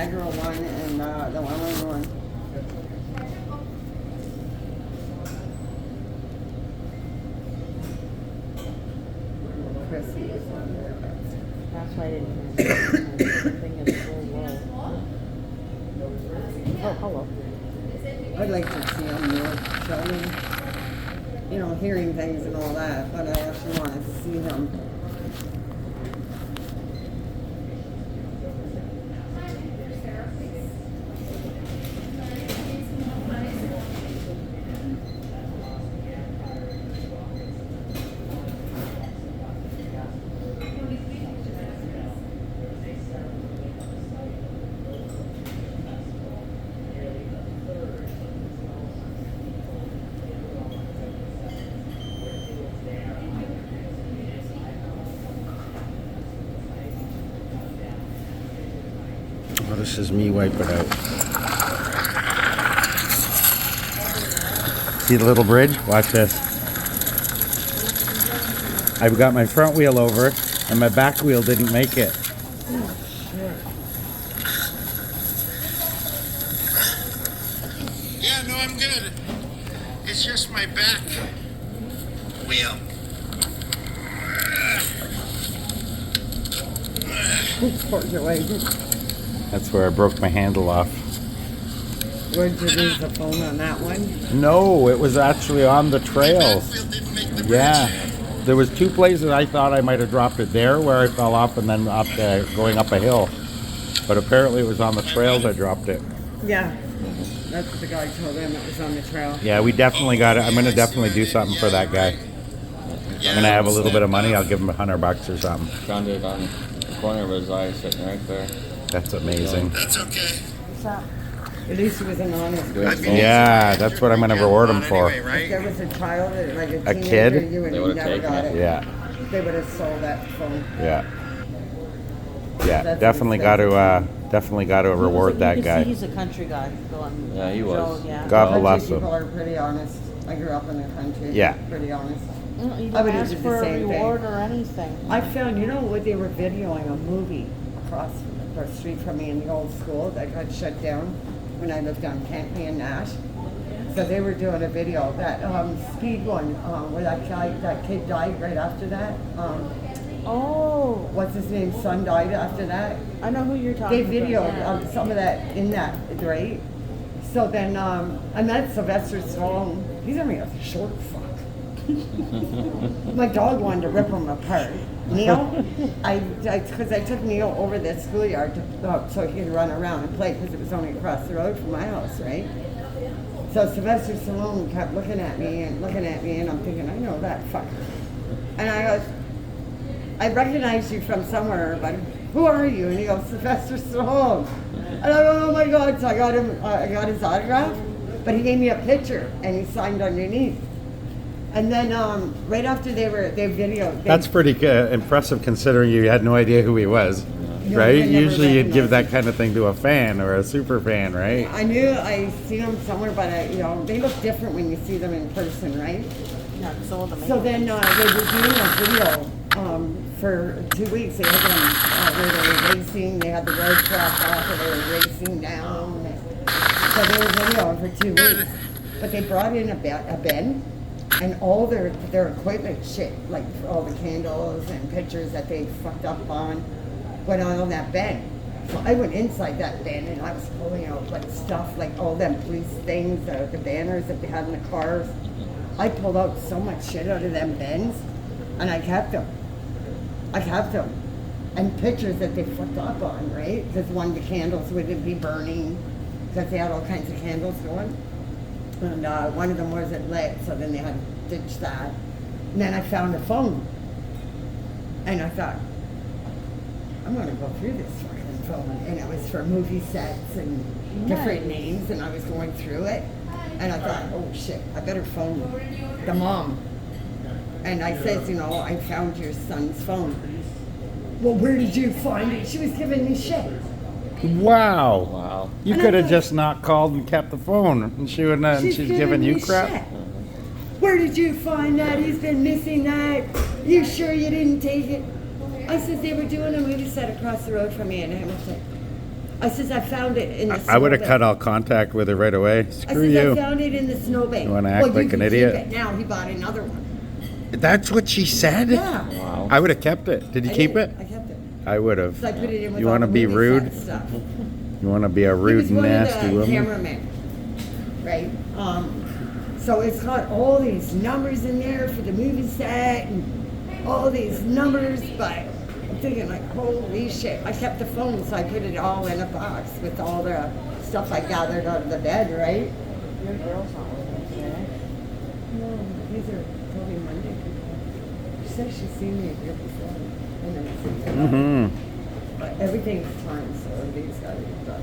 Niagara one and the Welland one. Chrissy is on there. That's why I didn't hear it. The thing is so low. Oh, hello. I'd like to see them more showing, you know, hearing things and all that, but I actually want to see them. Oh, this is me wipe it out. See the little bridge? Watch this. I've got my front wheel over and my back wheel didn't make it. Yeah, no, I'm good. It's just my back wheel. That's where I broke my handle off. Where'd you lose the phone on that one? No, it was actually on the trail. Yeah. There was two places I thought I might have dropped it there where I fell off and then up going up a hill. But apparently it was on the trails I dropped it. Yeah. That's what the guy told him, it was on the trail. Yeah, we definitely got it. I'm going to definitely do something for that guy. I'm going to have a little bit of money. I'll give him $100 or something. Found it on the corner of his eye sitting right there. That's amazing. That's okay. What's that? At least it was an honest person. Yeah, that's what I'm going to reward him for. If there was a child, like a teenager, kid? you would They have would've never taken got it. it. Yeah, They would have sold that phone. yeah. Yeah, That's definitely got to reward that You can see guy. he's a country guy. Going Yeah, he was. Joe, yeah. God Country bless people him. are pretty honest. I grew up in the country. Yeah. Pretty honest. You I don't would have ask did the for a same thing. reward or anything. I found, you know what, they were videoing a movie across the street from me in the old school that got shut down when I lived on Kentney and Nash. So they were doing a video, that speed one, where that kid died right after that. Oh, What's his name? Son died after that. I know who you're talking They about. videoed yeah. some of that in that, right? So then, I met Sylvester Stallone. He's only a short fuck. My dog wanted to rip him apart. Neil, because I took Neil over the schoolyard so he could run around and play because it was only across the road from my house, right? So Sylvester Stallone kept looking at me, and I'm thinking, I know that fucker. And I goes, I recognize you from somewhere, but who are you? And he goes, Sylvester Stallone. And I go, oh my God. So I got his autograph, but he gave me a picture and he signed underneath. And then right after they videoed. That's pretty impressive considering you had no idea who he was, No, right? I never Usually you'd give that recognized kind of thing to a fan or a super fan, right? I knew I seen them somewhere, but they look different when you see them in person, right? Yeah, so So then they were doing a video for 2 weeks. They had them where they were racing. They had the road crossed off, and they were racing down. So they were videoing for 2 weeks. But they brought in a bin, and all their equipment shit, like all the candles and pictures that they fucked up on, went on that bin. So I went inside that bin and I was pulling out like stuff, like all them police things, the banners that they had in the cars. I pulled out so much shit out of them bins, and I kept them. And pictures that they fucked up on, right? Because one of the candles wouldn't be burning, because they had all kinds of candles going. And one of them wasn't lit, so then they had to ditch that. And then I found a phone. And I thought, I'm going to go through this fucking phone. And it was for movie sets and different names, and I was going through it. And I thought, oh shit, I better phone the mom. And I says, I found your son's phone. Well, where did you find it? She was giving me shit. Wow. Wow. You And could I have thought- just not called and kept the phone, and she wouldn't have, she's giving you me crap. shit. Where did you find that? He's been missing that. You sure you didn't take it? I said they were doing a movie set across the road from me in Hamilton. I says, I found it in the I would have snowbank." cut all contact with her right away. I Screw says, you. I found it in the snowbank. You wanna act "Well, like can an keep idiot?" it." Now he bought another one. That's what she said? Yeah. Wow. I would have kept it. Did you I keep did. it? I kept it. I would have. So I put it in with You all wanna the be movie rude? set stuff. You want to be a rude, He was nasty one of the woman? cameramen, right? So it's got all these numbers in there for the movie set and all these numbers, but I'm thinking like, holy shit. I kept the phone, so I put it all in a box with all the stuff I gathered out of the bed, right? Your girl's not with me today. No, these are probably Monday people. She said she's seen me here before. And then it's Mm-hmm. But everything's time, so everything's got to be done.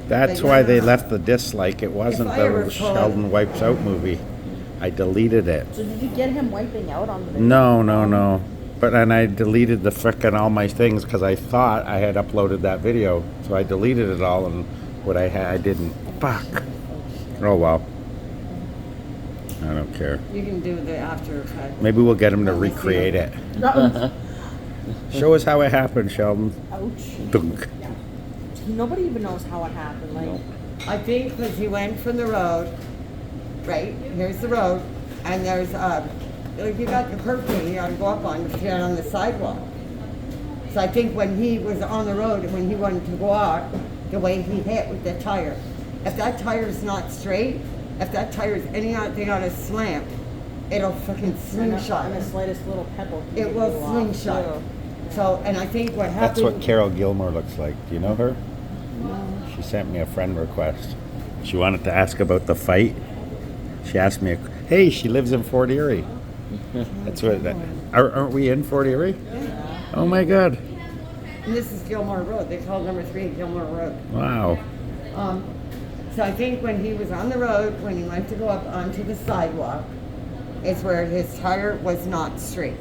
That's But why they yeah. left the dislike. It wasn't I ever the call- Sheldon Wipes Out movie. I deleted it. So did you get him wiping out on the video? No. But and I deleted the frickin' all my things because I thought I had uploaded that video. So I deleted it all, and what I had, I didn't. Fuck. Oh well. I don't care. You can do the after effect. Maybe we'll get him to Let me see recreate it. it. Ouch. Show us how it happened, Sheldon. Ouch. Dunk. Nobody even knows how it happened. Like, Nope. I think because he went from the road, right? Here's the road, and there's like you got the curb thing you got to go up on to get on the sidewalk. So I think when he was on the road and when he wanted to go out, the way he hit with the tire, if that tire is not straight, if that tire is anything on a slant, it'll fucking slingshot. and the slightest little pebble. can It get will you off, slingshot. too. So, and I think what happened. That's what Carol Gilmore looks like. Do you know her? She sent me a friend request. She wanted to ask about the fight. She asked me, hey, she lives in Fort Erie. That's what. Aren't we in Fort Erie? Yeah. Oh my God! And this is Gilmore Road. They call number 3 Gilmore Road. Wow. So I think when he was on the road, when he went to go up onto the sidewalk, is where his tire was not straight.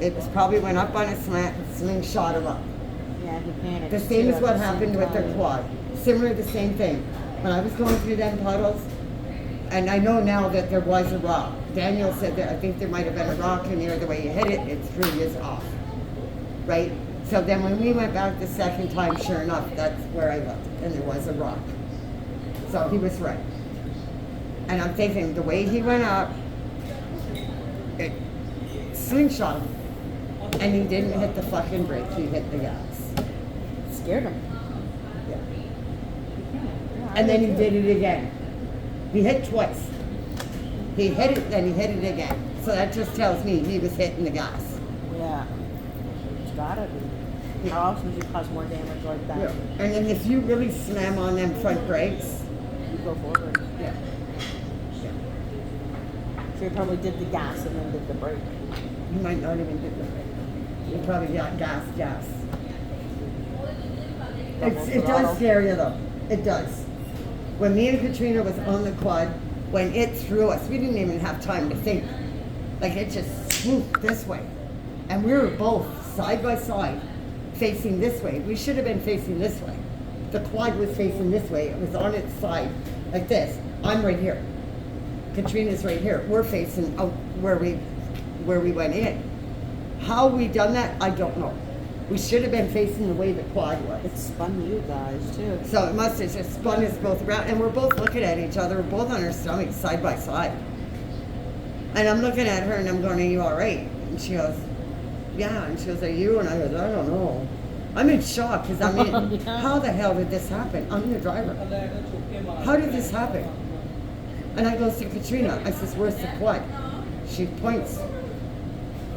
It was probably went up on a slant and slingshot him up. Yeah, he panicked. The same too as at what the same happened with the time. quad. Similar, the same thing. When I was going through them puddles, and I know now that there was a rock. Daniel said that I think there might have been a rock in there. The way you hit it, it threw you off. Right? So then when we went back the second time, sure enough, that's where I looked, and there was a rock. So he was right. And I'm thinking the way he went up, it slingshot him. And he didn't hit the fucking brake, he hit the gas. Scared him. Yeah. Yeah, I And then he too. did it again. He hit twice. He hit it, then he hit it again. So that just tells me he was hitting the gas. Yeah. It's gotta be. How else would you cause more damage like that? And then if you really slam on them front brakes, You go forward. yeah. So he probably did the gas and then did the brake. You might not even get the brake. You probably got gas. It does scare you though. It does. When me and Katrina was on the quad, when it threw us, we didn't even have time to think. Like it just swooped this way. And we were both side by side, facing this way. We should have been facing this way. The quad was facing this way. It was on its side, like this. I'm right here. Katrina's right here. We're facing out where we went in. How we done that, I don't know. We should have been facing the way the quad was. It spun you guys too. So it must have just spun us both around, and we're both looking at each other. We're both on our stomachs, side by side. And I'm looking at her, and I'm going, "Are you all right?" And she goes, "Yeah." And she goes, "Are you?" And I goes, "I don't know." I'm in shock because I'm in. Yeah. How the hell did this happen? I'm the driver. How did this happen? And I goes to Katrina. I says, "Where's the quad?" She points,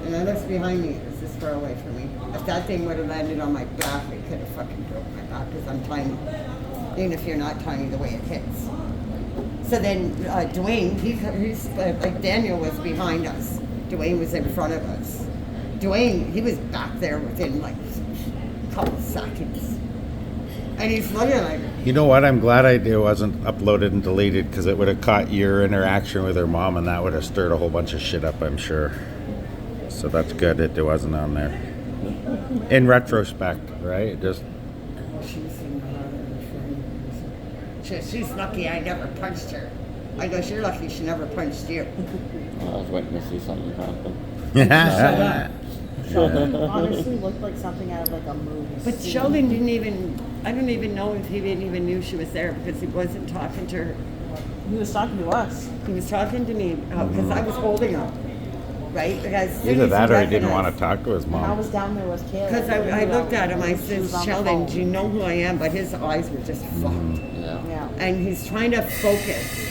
and I looks behind me. It's this far away from me. If that thing would have landed on my back, it could have fucking broke my back because I'm tiny. Even if you're not tiny, the way it hits. So then Dwayne, he's like Daniel was behind us. Dwayne was in front of us. Dwayne, he was back there within like a couple seconds. And he's looking like, You know what? I'm glad it wasn't uploaded and deleted because it would have caught your interaction with her mom and that would have stirred a whole bunch of shit up, I'm sure. So that's good that it wasn't on there. In retrospect, right? Just she's lucky I never punched her. I go, "You're lucky she never punched you." I was waiting to see something happen. Shut up. Sheldon honestly looked like something out of like a movie. But scene. Sheldon didn't even, I don't even know if he didn't even knew she was there because he wasn't talking to her. He was talking to us. He was talking to me because I was holding him, right? Because Either that or he didn't want to talk to his When I mom. was down there with Kayla. Because I looked at him, I She said, was on the Sheldon, phone. do you know who I am? But his eyes were just fucked. Yeah. Yeah. And he's trying to focus.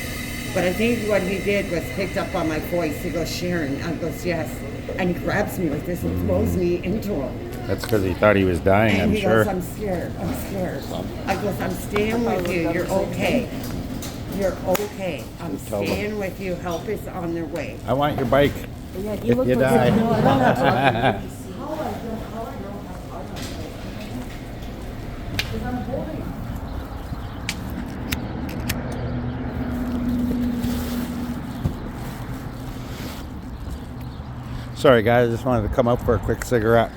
But I think what he did was picked up on my voice. He goes, Sharon. I goes, yes. And he grabs me like this and throws me into him. That's because he thought he was dying, And I'm he sure. goes, I'm scared. I'm scared. I goes, I'm staying with you. You're okay. You're okay. I'm Tell them. staying with you. Help is on their way. I want your bike But yeah, he if looked you like die. No, I don't know. Sorry guys, I just wanted to come out for a quick cigarette.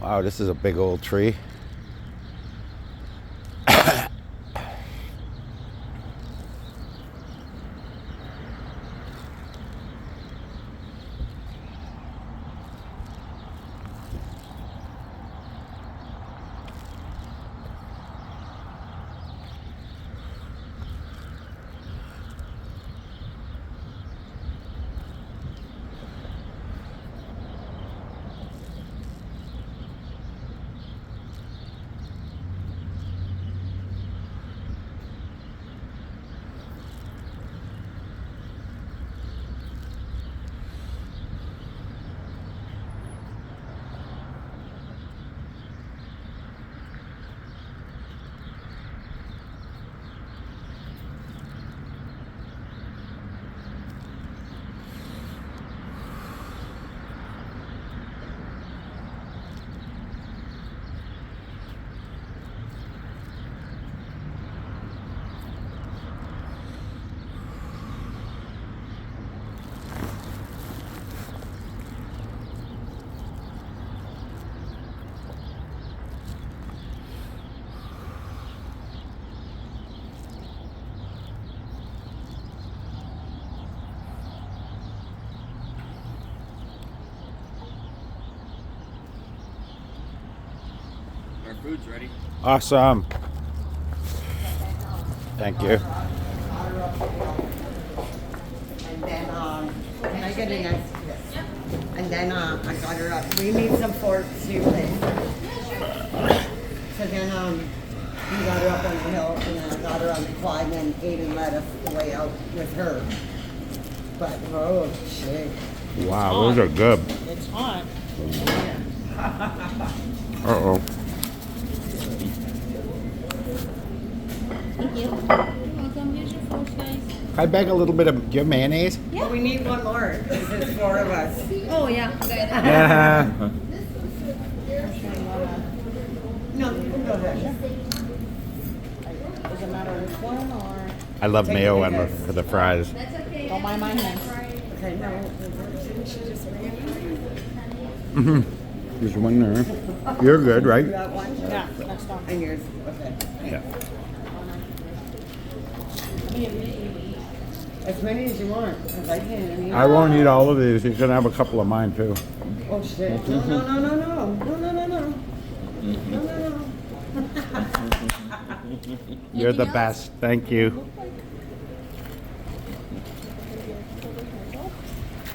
Wow, this is a big old tree. Our food's ready. Awesome. Thank you. And then, can I get an ice? Yes. And then, I got her up. We need some forks too. So then, we got her up on the hill, and then I got her on the quad, and then Aiden led us the way out with her. But, oh, shit. Wow, those are good. It's hot. Uh-oh. Thank you. You're welcome. Here's your forks, guys. I beg a little bit of your mayonnaise. But we need one more, because there's 4 of us. Oh, yeah. Okay. Yeah. No, you can go ahead. Does it matter which one or I love mayo Take it, on guys. for the fries. That's okay. don't mind my hands? Okay, no, didn't she just bring it? There's one there. You're good, You right? got one? Yeah, next one. And yours, okay. Yeah. As many as you want, because I can't eat. I won't eat all of these. You can have a couple of mine too. Oh, shit. No, no, no, no, no. No, no, no, no. No, no, no. You're the Anything else? best. Thank you.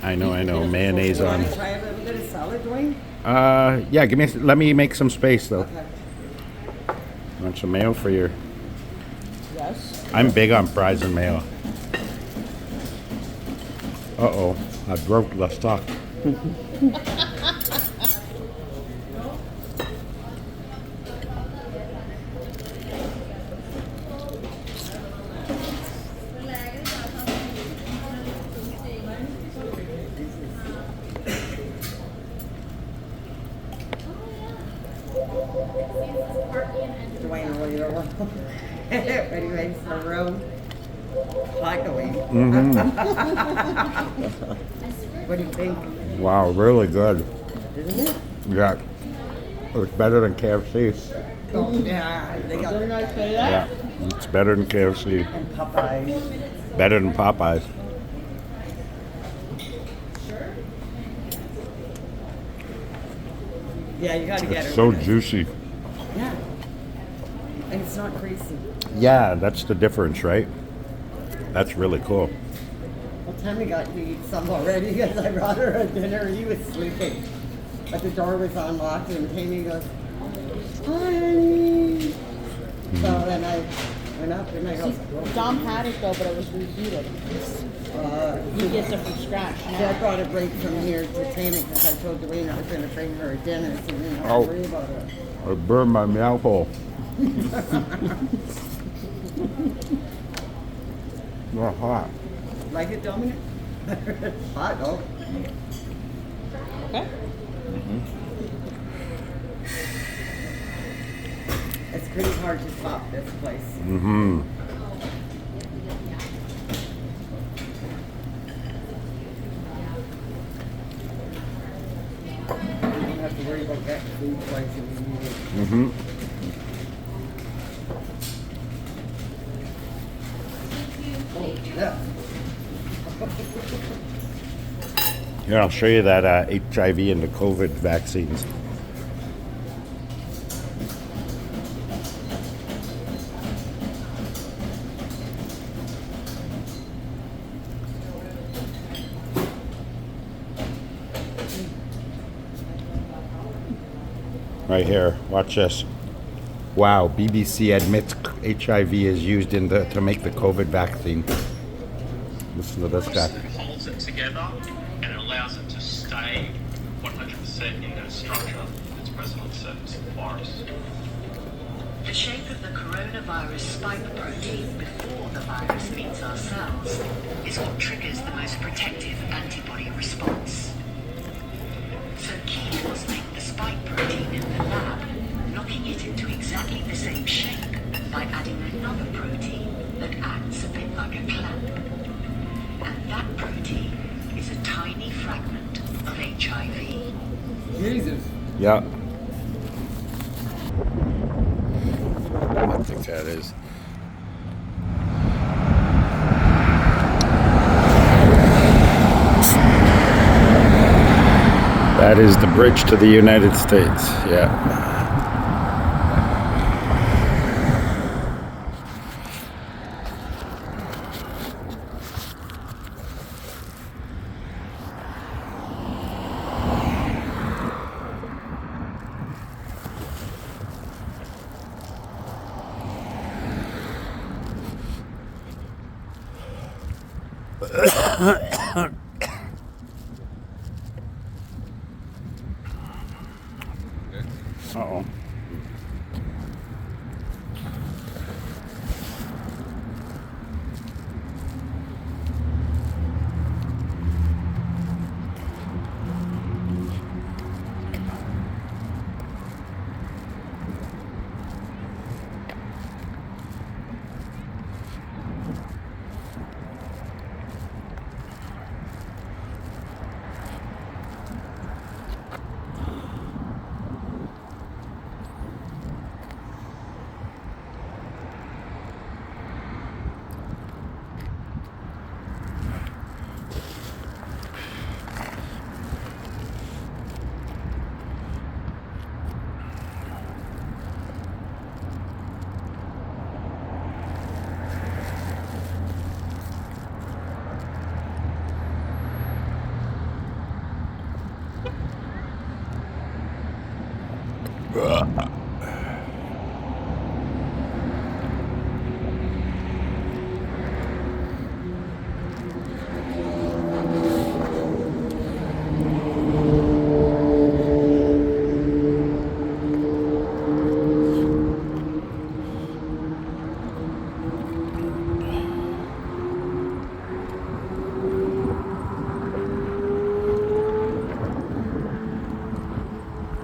I know. Mayonnaise You on. want to try a little bit of salad, Dwayne? Yeah. Let me make some space though. Okay. Want some mayo for your? Yes. I'm big on fries and mayo. Uh-oh, I broke the stock. Dwayne, will you ready, ready for the road? Hot, Dwayne. What do you think? Wow, really good. Isn't it? Yeah, it's better than KFC. Oh, yeah. They got Didn't I say that? Yeah, it's better than KFC. and Popeyes. Better than Popeyes. Yeah, you gotta get It's it. so when juicy. Yeah. And it's not greasy. Yeah, that's the difference, right? That's really cool. Well, Tammy got to eat some already because I brought her a dinner. He was sleeping. But the door was unlocked and Tammy goes, hi. So then I went up and I go, Dom had it though, but it was reheated. He gets it from scratch I now. brought a break from here to Tammy because I told Dwayne I was going to bring her a dinner so we didn't have Oh. to worry about it. I burned my mouth hole. Not hot. Like it, Dominic? Hot, though. Okay. It's pretty hard to top this place. Mm-hmm. You don't have to worry about getting food poisoning. Mm-hmm. Oh, yeah. Here, I'll show you that HIV and the COVID vaccines. Right here, watch this. Wow, BBC admits HIV is used to make the COVID vaccine. Listen to this guy. Holds it together and it allows it to stay 100% in the structure that's present on surface of the virus. The shape of the coronavirus spike protein before the virus meets our cells is what triggers the most protective antibody response. So Keith must make the spike protein in the lab, knocking it into exactly the same shape by adding another protein that acts a bit like a clamp. And that protein is a tiny fragment of HIV. Jesus. Yeah. I think that is. That is the bridge to the United States. Yeah. Uh-oh.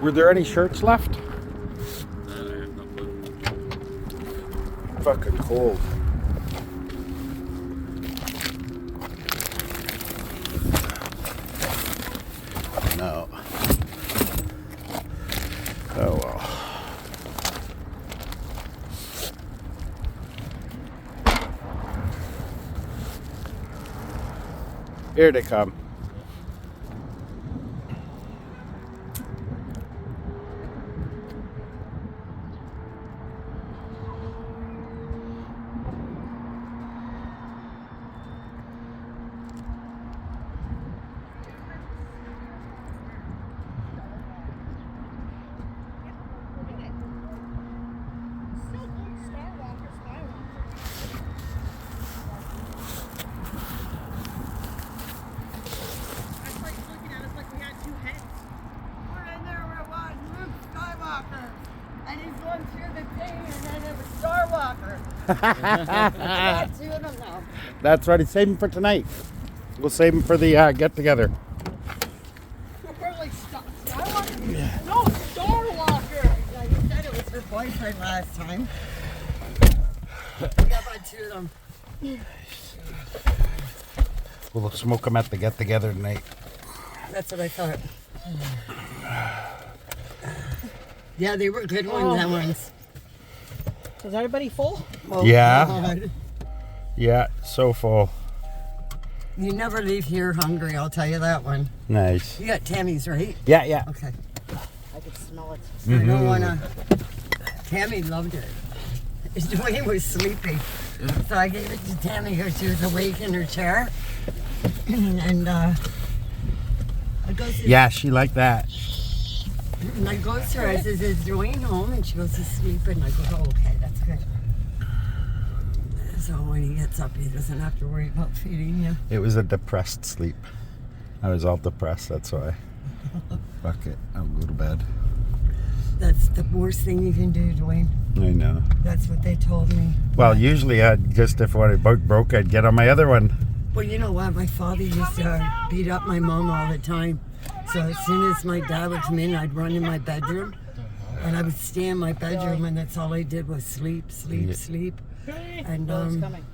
Were there any shirts left? Fucking cold. No. Oh well. Here they come. Walker. And he's going through the thing, and then it was Star Walker. I got two of them now. That's right. Save him for tonight. We'll save him for the get-together. We're like, Star Walker? No, Star Walker. Yeah, you said it was her boyfriend last time. We got about two of them. We'll smoke them at the get-together tonight. That's what I thought. Yeah, they were good ones, that ones. Is everybody full? Oh, Yeah. God. Yeah, so full. You never leave here hungry, I'll tell you that one. Nice. You got Tammy's, right? Yeah, yeah. Okay. I could smell it. I don't want to. Tammy loved it. Dwayne was sleepy. So I gave it to Tammy because she was awake in her chair. And I go to Yeah, she liked that. And I go to her, I says, is Dwayne home? And she goes, he's sleeping. I go, oh, okay, that's good. So when he gets up, he doesn't have to worry about feeding you. It was a depressed sleep. I was all depressed, that's why. Fuck it, I'll go to bed. That's the worst thing you can do, Dwayne. I know. That's what they told me. Well, usually I'd just, if one broke, I'd get on my other one. Well, you know what? My father used to beat up my mom all the time. So as soon as my dad would come in, I'd run in my bedroom. And I would stay in my bedroom, and that's all I did was sleep, sleep, Yeah. sleep. And Oh, it's coming.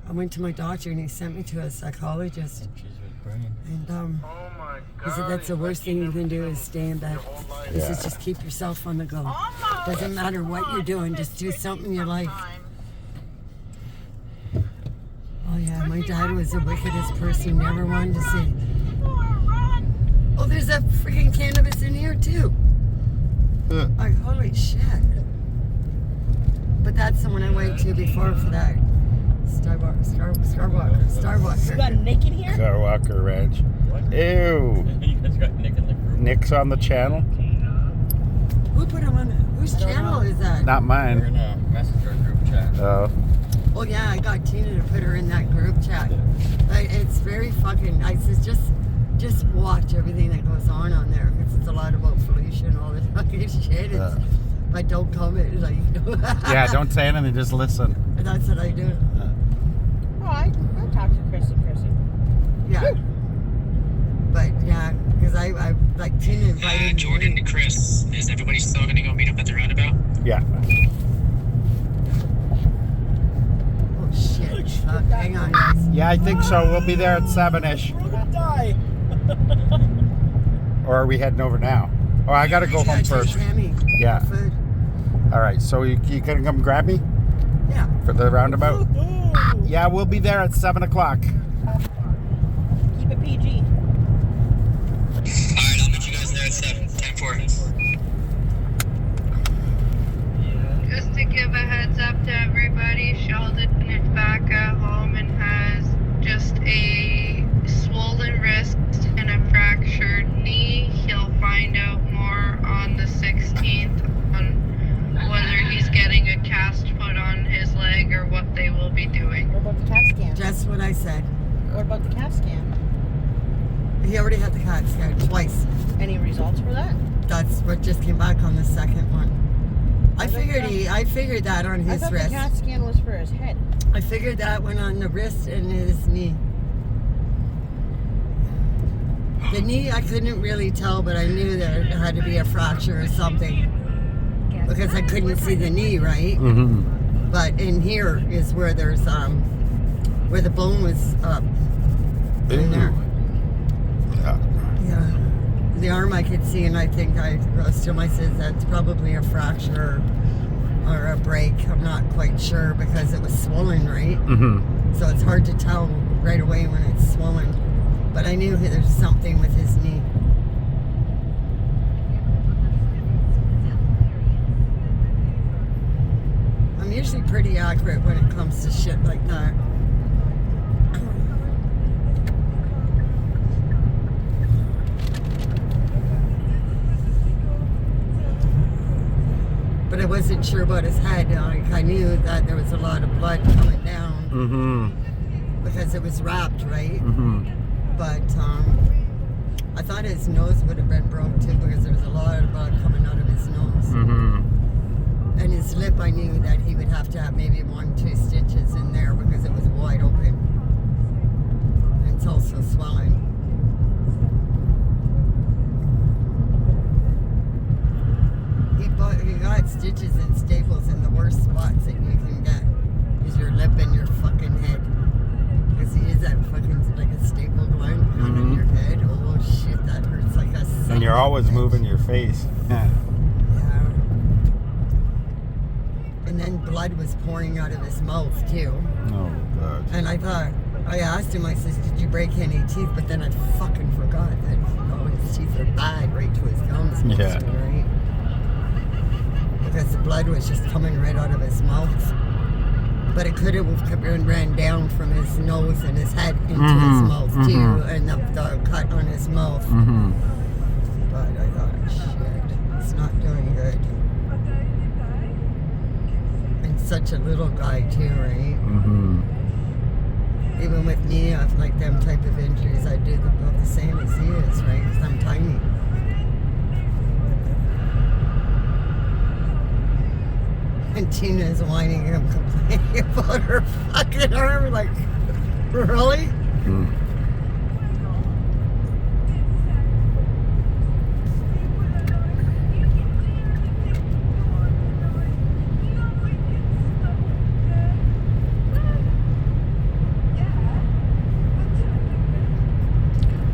I went to my doctor, and he sent me to a psychologist. And he said that's the worst thing you can do is stay in bed. He says just keep yourself on the go. Doesn't matter what you're doing, just do something you like. Oh yeah, my dad was the wickedest person. Never wanted to see. Oh, there's a freaking cannabis in here too. Like holy shit. But that's the one I went to before for that. Starwalker. You got Nick in here? Skywalker Ranch. Ew. You guys got Nick in the group. Nick's on the channel? Who put him on? Whose channel is that? Not We're mine. in a messenger group chat. Oh. Oh yeah, I got Tina to put her in that group chat. It's very fucking. I says just watch everything that goes on there because it's a lot about pollution, all this fucking shit. But don't comment, like. Yeah, don't say anything, just listen. That's what I do. Oh, I talked to Chrissy. Yeah. But yeah, because I like Tina invited Jordan me. and Chris, is everybody still going to go meet up at the roundabout? Yeah. Oh shit! Hang on, guys. Yeah, I think so. We'll be there at 7-ish. We're gonna die. Or are we heading over now? Oh, I gotta go home first. Tammy, Yeah. food. All right, so you gonna come grab me Yeah. for the roundabout? Ooh. Yeah, we'll be there at 7 o'clock. Keep it PG. Alright, I'll meet you guys there at 7. 10-4. Just to give a heads up to everybody, Sheldon is back at home and has just a swollen wrist and a fractured knee. He'll find out more on the 16th on whether he's getting a cast put on his leg or what they will be doing. What about the CAT scan? Just what I said. What about the CAT scan? He already had the CAT scan twice. Any results for that? That's what just came back on the second one. I figured that on I his thought wrist. the CAT scan was for his head. I figured that one on the wrist and his knee. The knee, I couldn't really tell, but I knew that it had to be a fracture or something because I couldn't see the knee, right? Mm-hmm. But in here is where there's where the bone was up in there. Yeah, the arm I could see, and I think I was to myself that's probably a fracture or a break. I'm not quite sure because it was swollen, right? Mm-hmm. So it's hard to tell right away when it's swollen. But I knew there's something with his knee. I'm usually pretty accurate when it comes to shit like that. But I wasn't sure about his head. Like, I knew that there was a lot of blood coming down Mm-hmm. because it was wrapped, right? Mm-hmm. But I thought his nose would have been broke too because there was a lot of blood coming out of his nose. I knew that he would have to have maybe 1-2 stitches in there because it was wide open. And it's also swelling. He got stitches and staples in the worst spots that you can get. Is your lip and your fucking head. Because he is that fucking, like a stapled one on your head. Oh shit, that hurts like a sick And you're always bitch. moving your face. Yeah. Yeah. And then blood was pouring out of his mouth too. Oh, God. And I asked him, I says, did you break any teeth? But then I fucking forgot that his teeth are bad right to his gums. Yeah. Right? Because the blood was just coming right out of his mouth. But it could have ran down from his nose and his head into his mouth too, and the cut on his mouth. But I thought, shit, it's not doing good. And such a little guy too, right? Even with me, I have like them type of injuries, I do about the same as he is, right? Because I'm tiny. And Tina is whining him, complaining about her fucking arm. Like, really?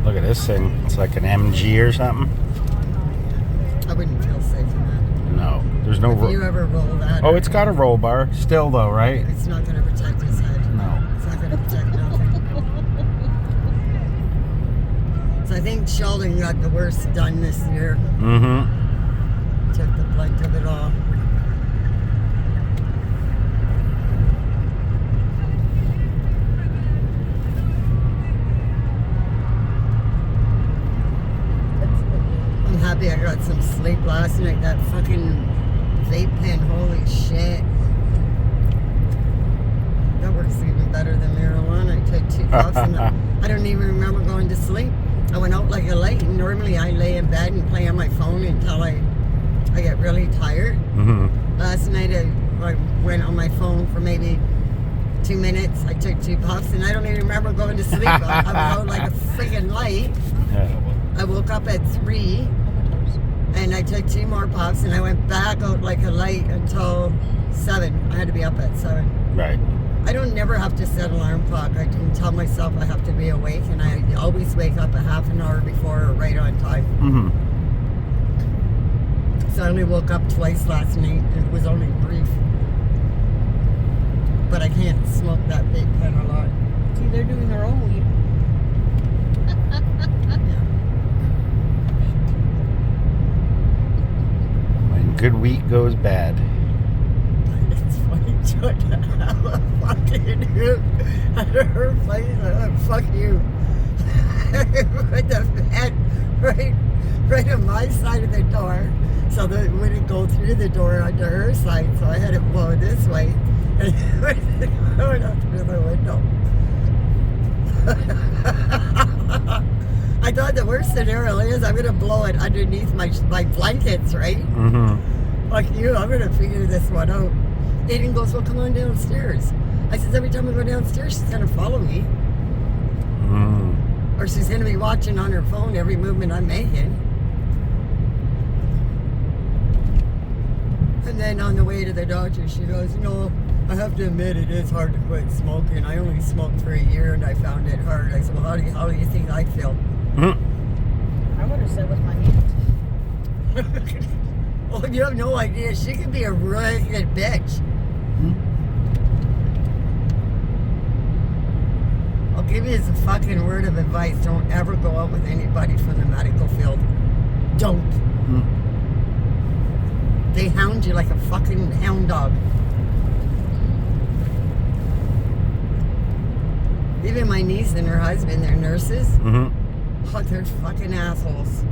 Look at this thing. It's like an MG or something. I wouldn't feel safe in that. No. There's no If you ever roll that, Oh, it's got a roll bar. Still, though, right? it's not going to protect his head. No. It's not going to protect nothing. So I think Sheldon got the worst done this year. Took the brunt of it all. I'm happy I got some sleep last night. That fucking vape pen, holy shit. That works even better than marijuana. I took 2 puffs and I don't even remember going to sleep. I went out like a light, and normally I lay in bed and play on my phone until I get really tired. Last night I went on my phone for maybe 2 minutes. I took 2 puffs and I don't even remember going to sleep. I was out like a freaking light. I woke up at 3 and I took 2 more puffs and I went back out like a light until 7. I had to be up at 7. Right. I don't never have to set alarm clock. I can tell myself I have to be awake, and I always wake up a half an hour before or right on time. So I only woke up twice last night. It was only brief. But I can't smoke that vape pen a lot. See, they're doing their own weed. When good week goes bad. It's funny, George. How fucking you at her place. Fuck you. With the head right on my side of the door, so that it wouldn't go through the door onto her side. So I had it blow this way, and it was going out through the window. I thought the worst scenario is I'm gonna blow it underneath my blankets, right? Like you, I'm gonna figure this one out. Aiden goes, well, come on downstairs. I says, every time I go downstairs, she's gonna follow me. Or she's gonna be watching on her phone every movement I'm making. And then on the way to the doctor, she goes, you know, I have to admit it is hard to quit smoking. I only smoked for a year and I found it hard. I said, well, how do you think I feel? I would have said with my hands. Oh, you have no idea. She could be a really good bitch. I'll give you this fucking word of advice. Don't ever go out with anybody from the medical field. Don't. They hound you like a fucking hound dog. Even my niece and her husband, they're nurses. Oh, they're fucking assholes.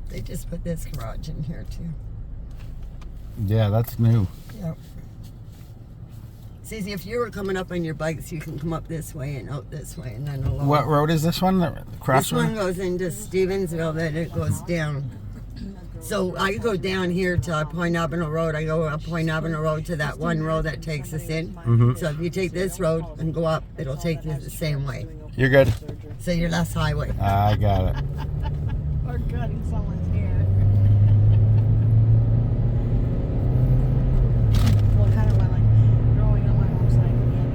They just put this garage in here too. Yeah, that's new. Yep. See, if you were coming up on your bikes, you can come up this way and out this way, and then along. What road is this one? This one goes into Stevensville, then it goes down. So I go down here to Point Avenue Road. I go up Point Avenue Road to that one road that takes us in. Mm-hmm. So if you take this road and go up, it'll take you the same way. You're good. So you're less highway. I got it. Or cutting someone's hair. Well, kind of like growing up, my mom's like, yeah,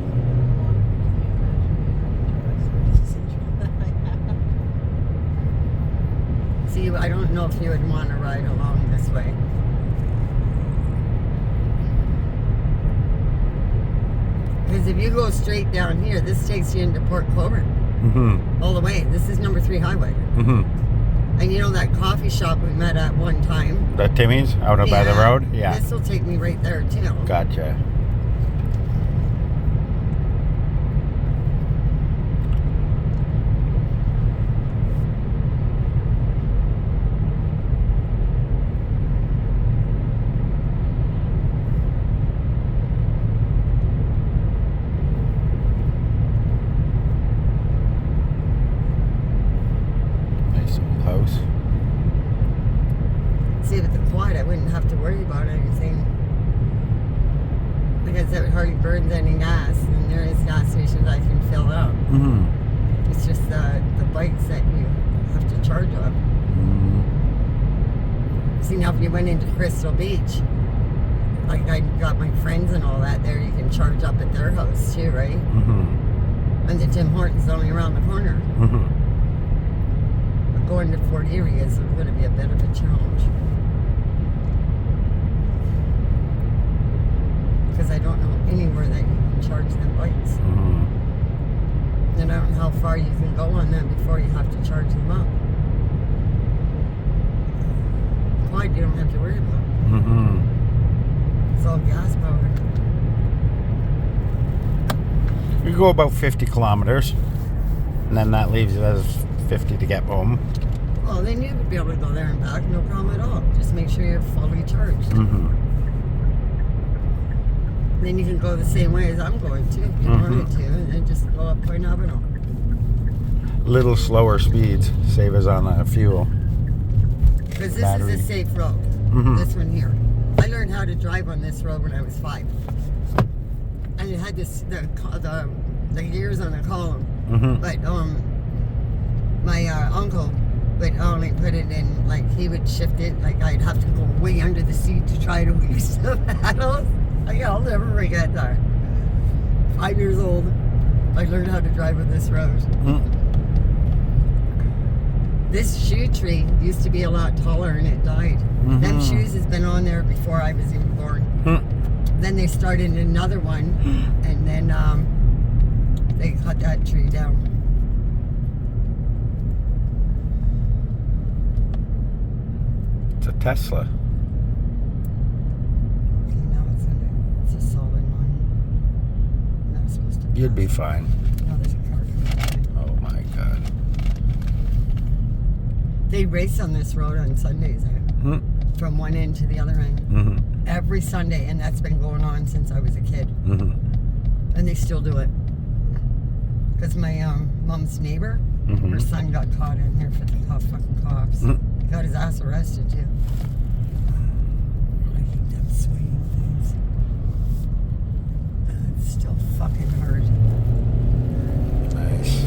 See, I don't know if you would want to ride along this way. Because if you go straight down here, this takes you into Port Colborne. Mm-hmm. All the way. This is number 3 highway. Mm-hmm. And you know that coffee shop we met at one time? The Timmy's out by the road? Yeah. This will take me right there too. Gotcha. Nice and close. See, with the quad, I wouldn't have to worry about anything. Because it hardly burns any gas, and there is gas stations I can fill up. Mm-hmm. It's just the bikes that you have to charge up. Mm-hmm. See, now if you went into Crystal Beach, like I got my friends and all that there, you can charge up at their house too, right? Mm-hmm. And the Tim Hortons only around the corner. Mm-hmm. But going to Fort Erie is going to be a bit of a challenge. Because I don't know anywhere that you can charge them bikes. Mm-hmm. And I don't know how far you can go on them before you have to charge them up. Quad you don't have to worry about. Mm-hmm. It's all gas powered. You go about 50 kilometers, and then that leaves us 50 to get home. Well, then you would be able to go there and back, no problem at all. Just make sure you're fully charged. Mm-hmm. Then you can go the same way as I'm going to, if you wanted to, and then just go up Point Avenue. Little slower speeds save us on fuel. Because this Battery. is a safe road. Mhm. This one here. I learned how to drive on this road when I was 5. And it had this the gears on the column. Mm-hmm. But my uncle would only put it in, like he would shift it, like I'd have to go way under the seat to try to use the paddles. I'll never forget that. 5 years old, I learned how to drive on this road. Mm-hmm. This shoe tree used to be a lot taller and it died. Them shoes has been on there before I was even born. Then they started another one, and then they cut that tree down. It's a Tesla. Okay, now it's a solid one. Not supposed to. You'd be fine. No, there's a car coming by. Oh my God. They race on this road on Sundays, from one end to the other end. Mm-hmm. Every Sunday, and that's been going on since I was a kid. Mm-hmm. And they still do it. Because my mom's neighbor, her son got caught in here for the fucking cops. Got his ass arrested too. I hate them swinging things. It's still fucking hard. Nice.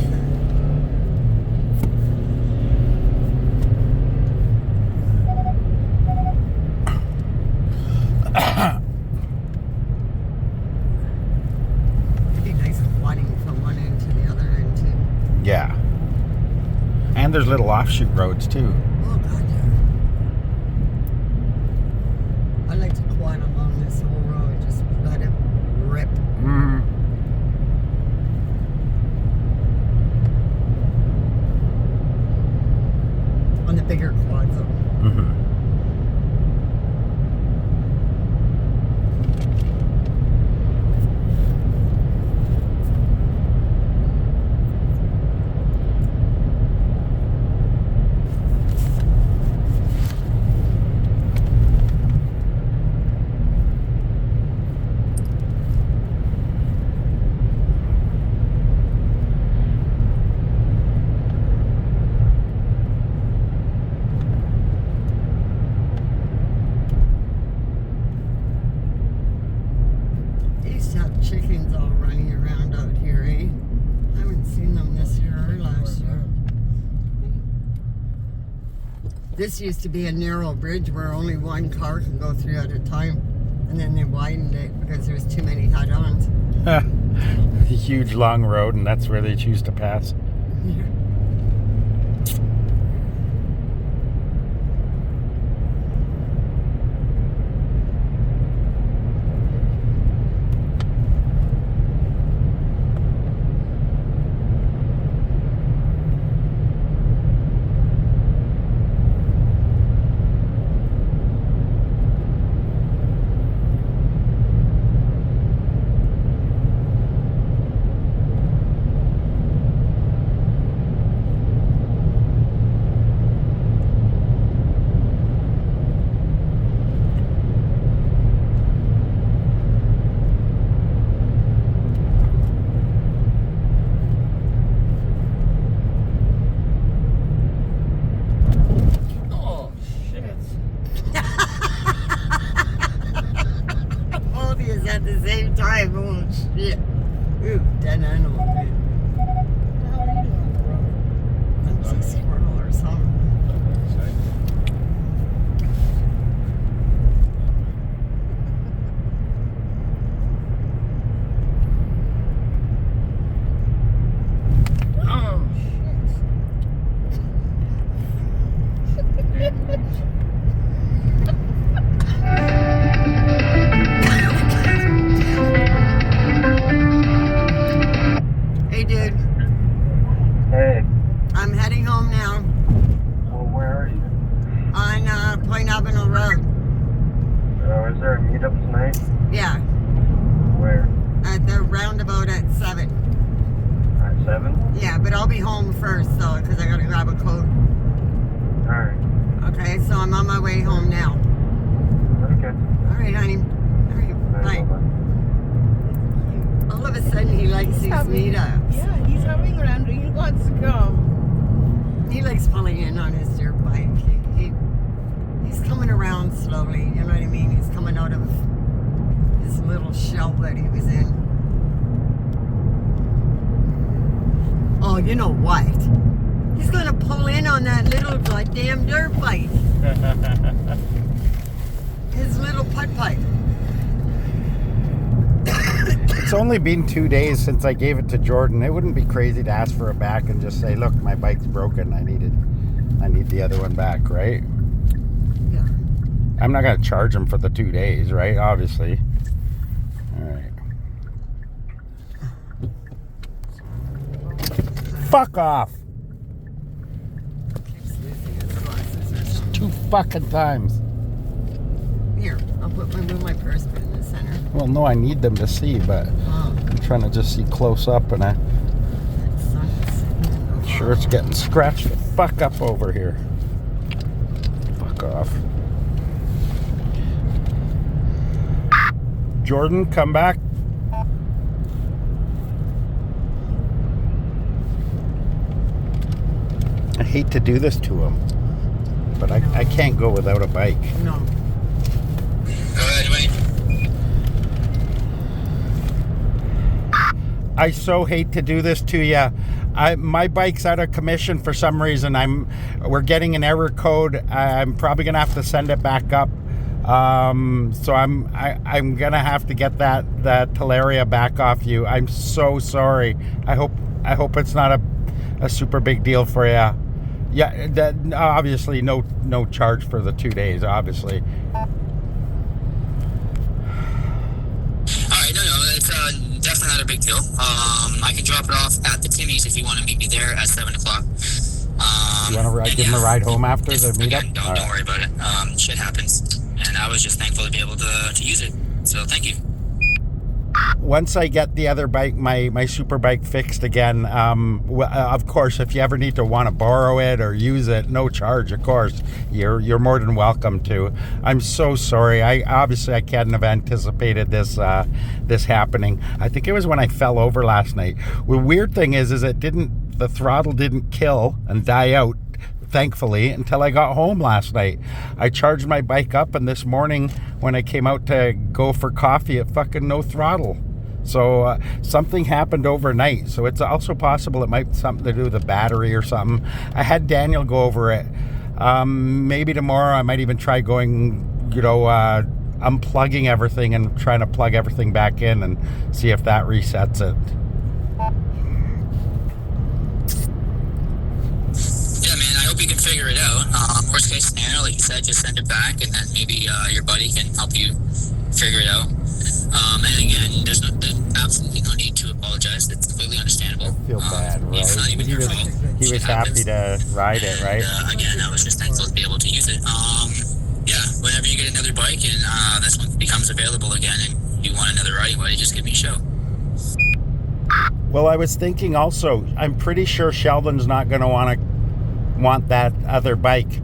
It'd be nice quadding from one end to the other end too. Yeah. And there's little offshoot roads too. Oh god, yeah. I like to quad along this whole road, just let it rip. Mm-hmm. On the bigger quads though. Mm-hmm. This used to be a narrow bridge where only one car can go through at a time. And then they widened it because there's too many head-ons. A huge long road, and that's where they choose to pass. Oh, shit. Both of you at the same time. Oh, shit. Ooh, dead animal. What the hell are you doing on the road? That's a squirrel or something. Oh, hey, dude. Hey, I'm heading home now well, where are you? on Point Avenue Road. Is there a meetup tonight? Yeah, Where? at the roundabout at 7. At 7? Yeah, but I'll be home first, though, because I gotta grab a coat. Alright. Okay, so I'm on my way home now. Okay. All right, honey. All right, bye. All of a sudden, he likes these meetups. Yeah, he's having around. He wants to come. He likes pulling in on his dirt bike. He's coming around slowly, you know what I mean? He's coming out of his little shell that he was in. Oh, you know what? He's gonna pull in on that little goddamn dirt bike. His little putt-putt. It's only been 2 days since I gave it to Jordan. It wouldn't be crazy to ask for it back and just say, look, my bike's broken. I need the other one back, right? Yeah. I'm not going to charge him for the 2 days, right? Obviously. All right. Fuck off. Keeps losing his glasses or something. 2 fucking times. Here, I'll move my purse in the center. Well, no, I need them to see, but Oh, I'm trying to just see close up, and I'm that sun's sure it's getting scratched the fuck up over here. Fuck off. Jordan, come back. I hate to do this to him, but I can't go without a bike. No. Go ahead, Dwayne. I so hate to do this to you. My bike's out of commission for some reason. We're getting an error code. I'm probably gonna have to send it back up. So I'm gonna have to get that Talaria back off you. I'm so sorry. I hope it's not a super big deal for you. Yeah, that obviously no charge for the 2 days. Obviously. Alright, no, it's definitely not a big deal. I can drop it off at the Timmy's if you want to meet me there at 7 o'clock. You want to give him a ride home after the Again, meetup? don't worry about it. Shit happens. And I was just thankful to be able to use it. So thank you. Once I get the other bike, my super bike fixed again, of course, if you ever need to want to borrow it or use it, no charge, of course, you're more than welcome to. I'm so sorry. I couldn't have anticipated this happening. I think it was when I fell over last night. The weird thing is the throttle didn't kill and die out, thankfully, until I got home last night. I charged my bike up, and this morning when I came out to go for coffee, it fucking no throttle. So something happened overnight. So it's also possible it might have something to do with the battery or something. I had Daniel go over it Maybe tomorrow I might even try going, unplugging everything and trying to plug everything back in and see if that resets it. Yeah, man, I hope you can figure it out. Worst case scenario, like you said, just send it back, and then maybe your buddy can help you figure it out. And again, there's absolutely no need to apologize. It's completely understandable. I feel bad, right? It's not even your fault. He was happy to ride it, right? Again, I was just thankful to be able to use it. Yeah, whenever you get another bike and this one becomes available again and you want another riding buddy, just give me a shout. Well, I was thinking also, I'm pretty sure Sheldon's not going to want that other bike.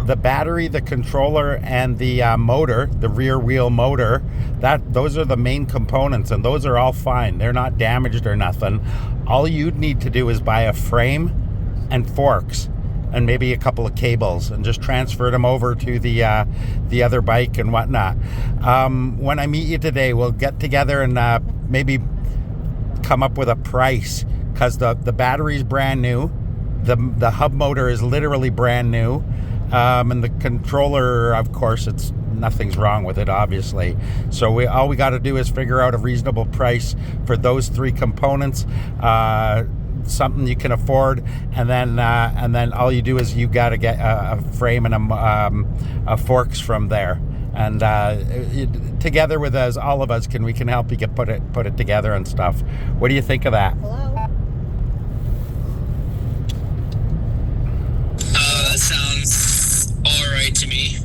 The battery, the controller, and the motor, the rear wheel motor, those are the main components, and those are all fine. They're not damaged or nothing. All you'd need to do is buy a frame and forks and maybe a couple of cables and just transfer them over to the other bike and whatnot. When I meet you today, we'll get together and maybe come up with a price, because the battery's brand new, the hub motor is literally brand new, and the controller, of course, nothing's wrong with it, obviously. So all we got to do is figure out a reasonable price for those three components, something you can afford, and then all you do is you got to get a frame and a forks from there. And together with us, all of us, we can help you put it together and stuff. What do you think of that? Hello? That sounds all right to me.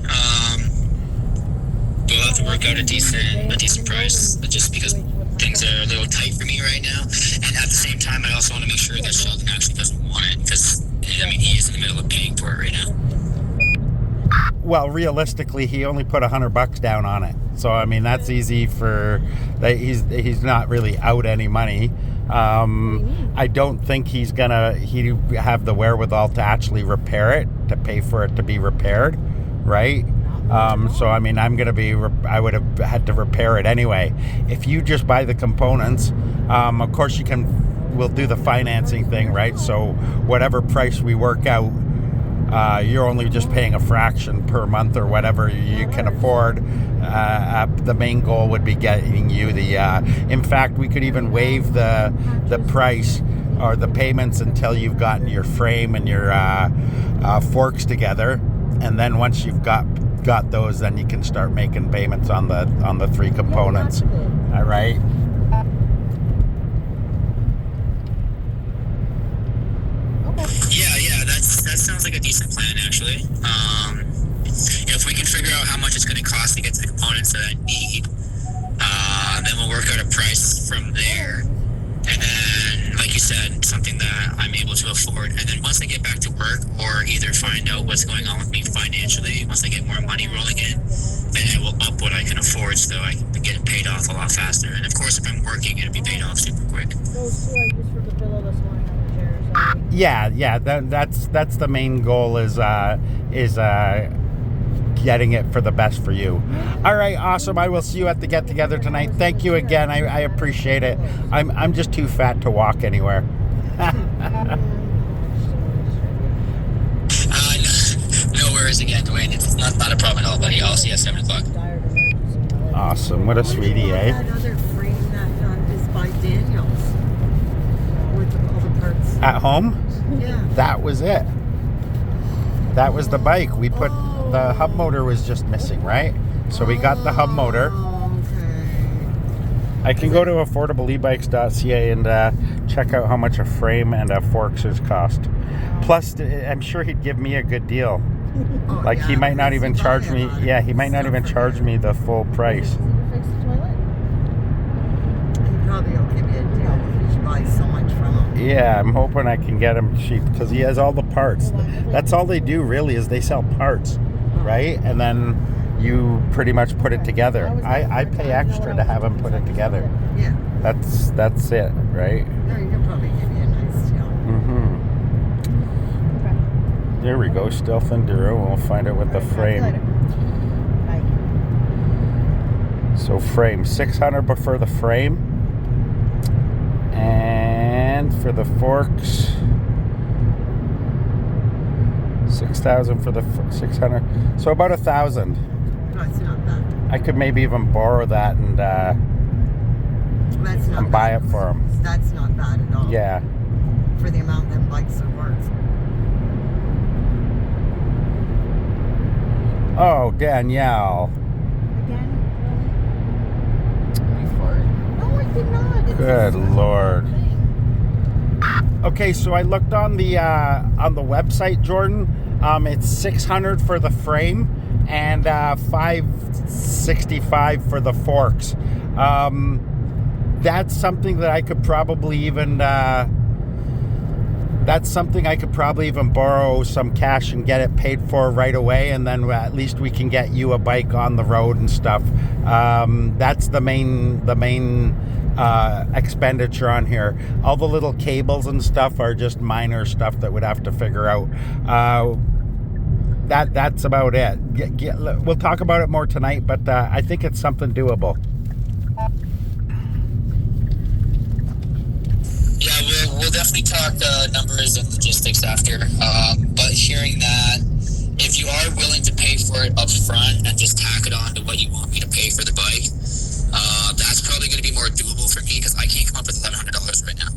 We'll have to work out a decent price, just because things are a little tight for me right now. And at the same time, I also want to make sure that Sheldon actually doesn't want it, because he is in the middle of paying for it right now. Well, realistically, he only put $100 down on it, so I mean that's easy for. He's not really out any money. I don't think he have the wherewithal to actually repair it, to pay for it to be repaired, right? So I mean, I would have had to repair it anyway. If you just buy the components, of course we'll do the financing thing, right? So whatever price we work out, you're only just paying a fraction per month or whatever you can afford. The main goal would be getting you in fact, we could even waive the price or the payments until you've gotten your frame and your forks together, and then once you've got those, then you can start making payments on the three components. All right. Yeah, that sounds like a decent plan, actually. If we can figure out how much it's going to cost to get to the components that I need, then we'll work out a price from there. And then, like you said, something that I'm able to afford. And then once I get back to work, or either find out what's going on with me financially, once I get more money rolling in, then I will up what I can afford so I can get it paid off a lot faster. And of course, if I'm working, it'll be paid off super quick. Those two I used for the pillow this morning on the chair, sorry. Yeah, that's the main goal is getting it for the best for you. All right, awesome. I will see you at the get together tonight. Thank you again. I appreciate it. I'm just too fat to walk anywhere. No worries again, Dwayne. It's not a problem at all, buddy. I'll see you at 7 o'clock. Awesome. What a sweetie, eh? That other frame that is by Daniels with all the parts. At home? Yeah. That was it. That was the bike. We put the hub motor was just missing, right? So we got the hub motor. Okay. I can go to affordableebikes.ca and check out how much a frame and a forks cost. Plus, I'm sure he'd give me a good deal. Oh, Like yeah, he might not even charge me. buy Yeah, he might not even charge me the full price. Fix the toilet? He probably will give you a deal if you buy so much from him. Yeah, I'm hoping I can get him cheap because he has all the parts. That's all they do really is they sell parts, right? And then you pretty much put it together. I pay extra to have him put it together. Yeah. That's it, right? No, he'll probably give you a nice deal. Mm-hmm. There we go, Stealth Enduro. We'll find out what the frame. So frame, $600 for the frame, and for the forks, 6,000 for the 600. So about 1,000. No, it's not bad. I could maybe even borrow that and That's not and buy bad. it for him. That's not bad at all. Yeah. For the amount them bikes are worth. Oh, Danielle. Again? Really? No, I did not. It's Good the same Lord. thing. Okay, so I looked on the website, Jordan. It's 600 for the frame and 565 for the forks. That's something that I could probably even. That's something I could probably even borrow some cash and get it paid for right away, and then at least we can get you a bike on the road and stuff. That's the main expenditure on here. All the little cables and stuff are just minor stuff that we'd have to figure out. That's about it. We'll talk about it more tonight, but I think it's something doable. Yeah, we'll definitely talk numbers and logistics after. But hearing that, if you are willing to pay for it up front and just tack it on to what you want me to pay for the bike, that's probably going to be more doable for me because I can't come up with $1,100 right now.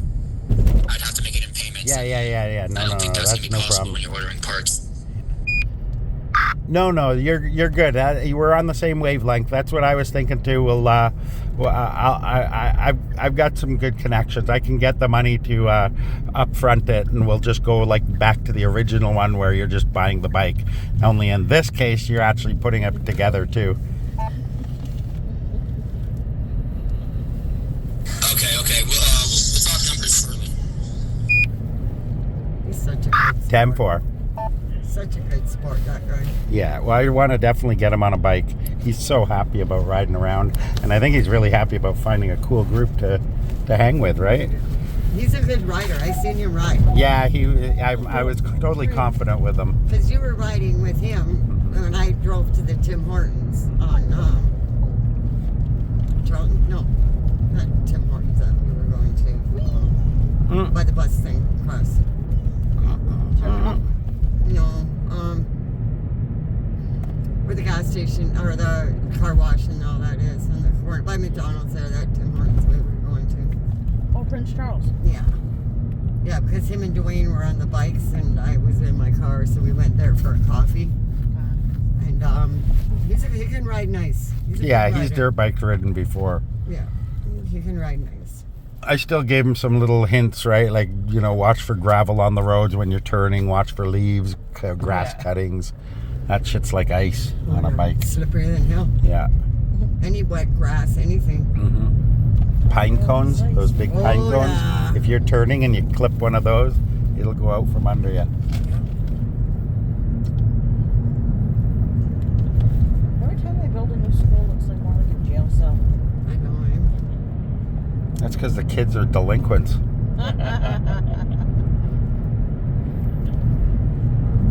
I'd have to make it in payments. Yeah. No, I don't think that's going to be no possible problem. when you're ordering parts. No, you're good. We're on the same wavelength. That's what I was thinking too. I've got some good connections. I can get the money to upfront it, and we'll just go like back to the original one where you're just buying the bike. Only in this case, you're actually putting it together too. Okay. We'll talk numbers shortly. He's such a good sport. 10-4. Such a good sport, that guy. Yeah, well, I want to definitely get him on a bike. He's so happy about riding around, and I think he's really happy about finding a cool group to hang with, right? He's a good rider. I seen him ride. Yeah, I was totally confident with him. Because you were riding with him when I drove to the Tim Hortons on Charlton. No, not Tim Hortons that we were going to. By the bus thing across. No, where the gas station or the car wash and all that is, on the corner by McDonald's there, that Tim Hortons we were going to. Oh, Prince Charles. Yeah, because him and Dwayne were on the bikes and I was in my car, so we went there for a coffee. And he can ride nice. He's dirt bike ridden before. Yeah, he can ride nice. I still gave him some little hints, right? Like, watch for gravel on the roads when you're turning, watch for leaves, grass cuttings. That shit's like ice on a bike. Slipperier than hell. Yeah. Any wet grass, anything. Pine cones, those big pine cones. Yeah. If you're turning and you clip one of those, it'll go out from under you. Every time they build a new school, it looks like more like a jail cell. I know him. That's because the kids are delinquents.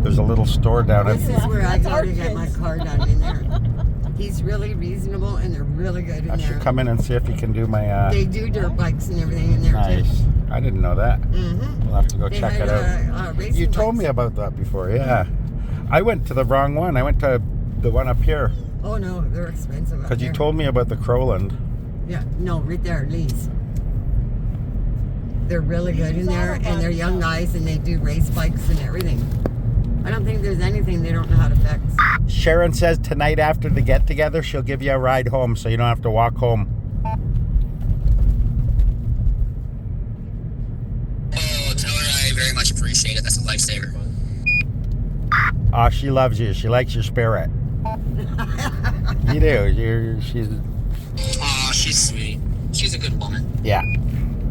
There's a little store down This at... is where I That's go our to get my kids. car done in there. He's really reasonable and they're really good in I there. should come in and see if you can do my... They do dirt bikes and everything in there Nice. I didn't know that. too. We'll have to go They check had, it out. racing You told bikes. me about that before, yeah. I went to the wrong one. I went to the one up here. Oh no, they're expensive. Because you told me about the Crowland. Yeah, no, right there, Lee's. They're really good in there, and they're young guys, and they do race bikes and everything. I don't think there's anything they don't know how to fix. Sharon says tonight after the get-together, she'll give you a ride home so you don't have to walk home. Oh, tell her I very much appreciate it. That's a lifesaver. Oh, she loves you. She likes your spirit. You do. She's... Oh, she's sweet. She's a good woman. Yeah.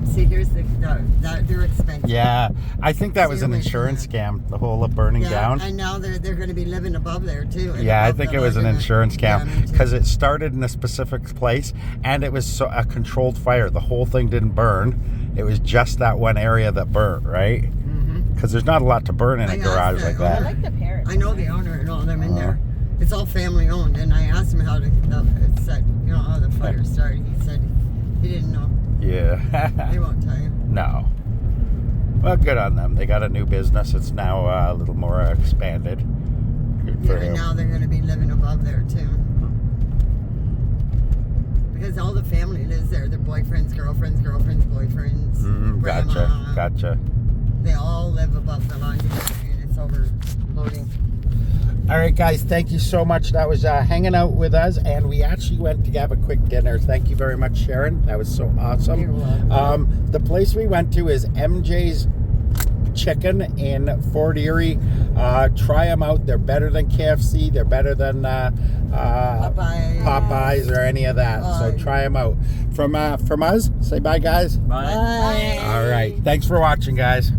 See, here's they're expensive. Yeah. I think that was an insurance scam, the whole burning down. And now they're going to be living above there too. and Yeah, I above think the it was an argument. insurance Yeah, scam me too. because it started in a specific place and it was a controlled fire. The whole thing didn't burn. It was just that one area that burnt, right? Because there's not a lot to burn in I a asked garage the like I that. like the parrot. I know the owner and all them in there. It's all family owned, and I asked him how how the fire started. He said he didn't know. Yeah. They won't tell you. No. Well, good on them. They got a new business. It's now a little more expanded. Good Yeah, for and him. now they're going to be living above there too. Because all the family lives there. Their boyfriends, girlfriends, boyfriends. Gotcha. grandma. Gotcha. They all live above the line together, and it's overloading. All right, guys, thank you so much. That was hanging out with us, and we actually went to have a quick dinner. Thank you very much, Sharon. That was so awesome. You're welcome. The place we went to is MJ's Chicken in Fort Erie. Try them out. They're better than KFC. They're better than Popeyes or any of that. So try them out. From us, say bye, guys. Bye. All right. Thanks for watching, guys.